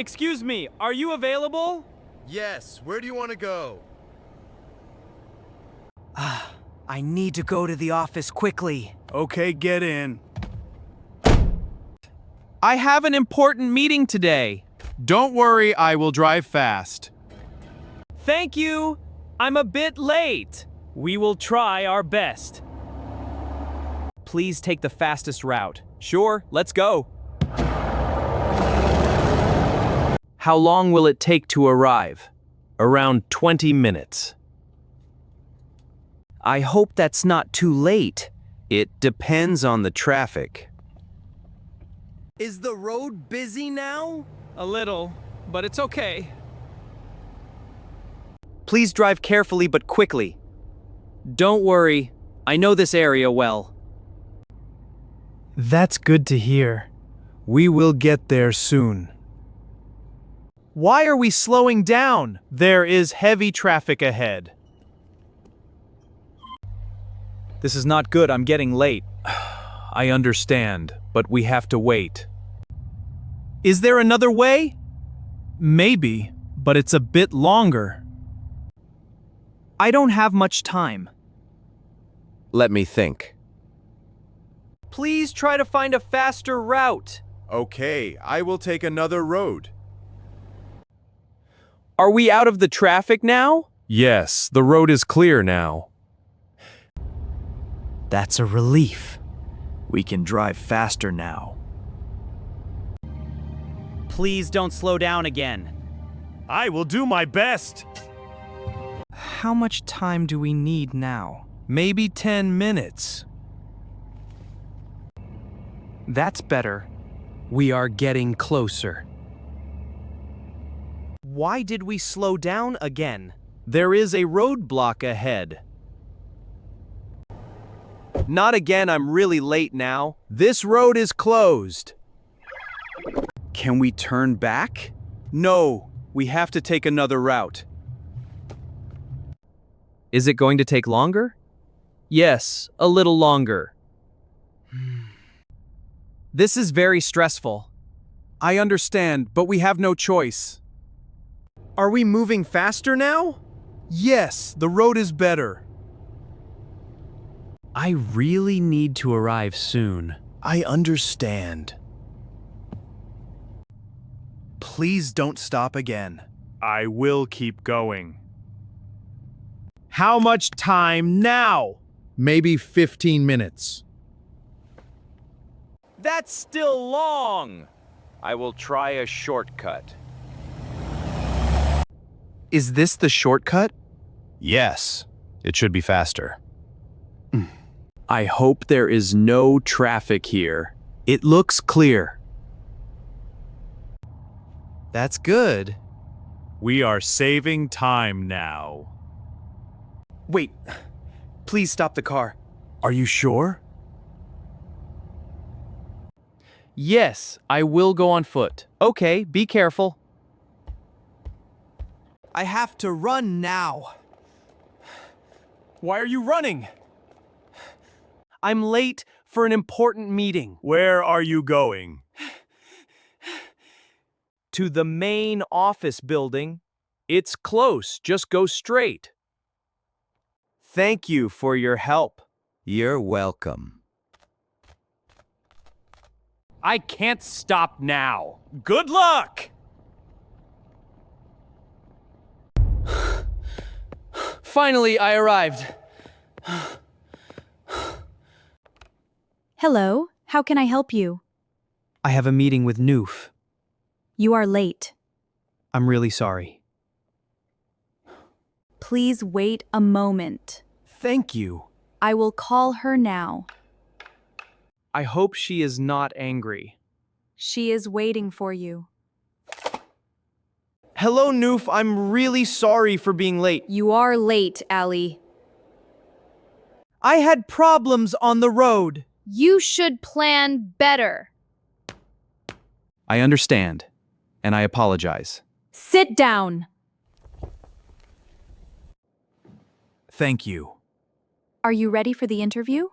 Excuse me, are you available? Yes, where do you want to go? I need to go to the office quickly. Okay, get in. I have an important meeting today. Don't worry, I will drive fast. Thank you. I'm a bit late. We will try our best. Please take the fastest route. Sure, let's go. How long will it take to arrive? Around 20 minutes. I hope that's not too late. It depends on the traffic. Is the road busy now? A little, but it's okay. Please drive carefully but quickly. Don't worry, I know this area well. That's good to hear. We will get there soon. Why are we slowing down? There is heavy traffic ahead. This is not good, I'm getting late. I understand, but we have to wait. Is there another way? Maybe, but it's a bit longer. I don't have much time. Let me think. Please try to find a faster route. Okay, I will take another road. Are we out of the traffic now? Yes, the road is clear now. That's a relief. We can drive faster now. Please don't slow down again. I will do my best. How much time do we need now? Maybe 10 minutes. That's better. We are getting closer. Why did we slow down again? There is a roadblock ahead. Not again, I'm really late now. This road is closed. Can we turn back? No, we have to take another route. Is it going to take longer? Yes, a little longer. This is very stressful. I understand, but we have no choice. Are we moving faster now? Yes, the road is better. I really need to arrive soon. I understand. Please don't stop again. I will keep going. How much time now? Maybe 15 minutes. That's still long. I will try a shortcut. Is this the shortcut? Yes, it should be faster. I hope there is no traffic here. It looks clear. That's good. We are saving time now. Wait, please stop the car. Are you sure? Yes, I will go on foot. Okay, be careful. I have to run now. Why are you running? I'm late for an important meeting. Where are you going? To the main office building. It's close, just go straight. Thank you for your help. You're welcome. I can't stop now. Good luck! Finally, I arrived. Hello, how can I help you? I have a meeting with Noof. You are late. I'm really sorry. Please wait a moment. Thank you. I will call her now. I hope she is not angry. She is waiting for you. Hello, Noof. I'm really sorry for being late. You are late, Ali. I had problems on the road. You should plan better. I understand, and I apologize. Sit down. Thank you. Are you ready for the interview?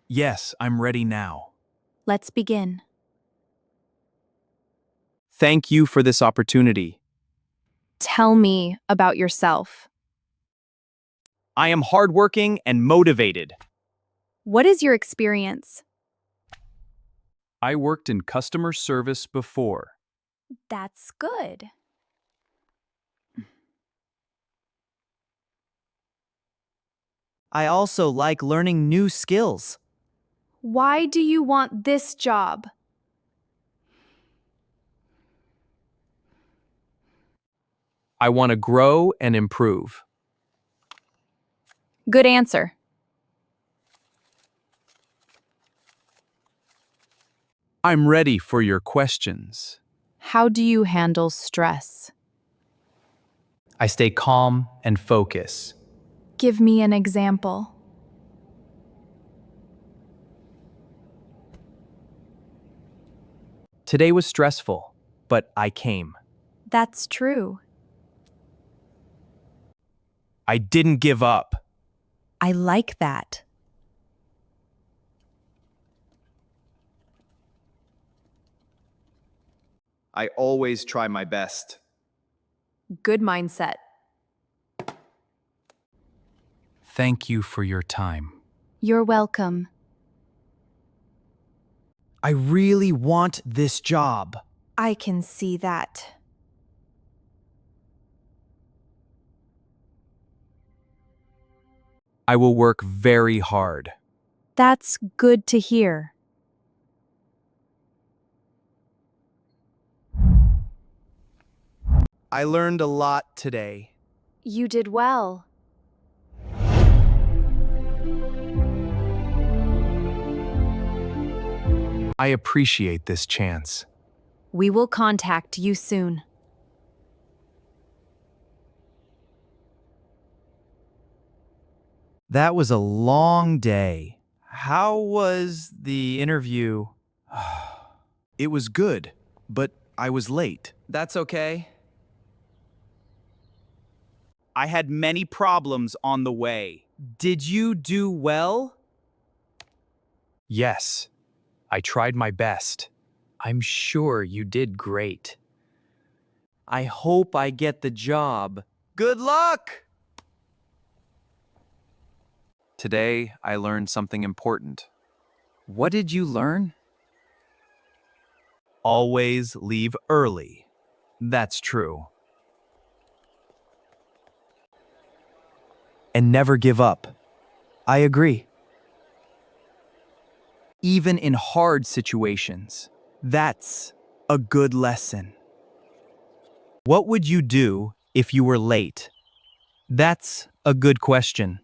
Yes, I'm ready now. Let's begin. Thank you for this opportunity. Tell me about yourself. I am hardworking and motivated. What is your experience? I worked in customer service before. That's good. I also like learning new skills. Why do you want this job? I want to grow and improve. Good answer. I'm ready for your questions. How do you handle stress? I stay calm and focus. Give me an example. Today was stressful, but I came. That's true. I didn't give up. I like that. I always try my best. Good mindset. Thank you for your time. You're welcome. I really want this job. I can see that. I will work very hard. That's good to hear. I learned a lot today. You did well. I appreciate this chance. We will contact you soon. That was a long day. How was the interview? It was good, but I was late. That's okay. I had many problems on the way. Did you do well? Yes, I tried my best. I'm sure you did great. I hope I get the job. Good luck! Today, I learned something important. What did you learn? Always leave early. That's true. And never give up. I agree. Even in hard situations. That's a good lesson. What would you do if you were late? That's a good question.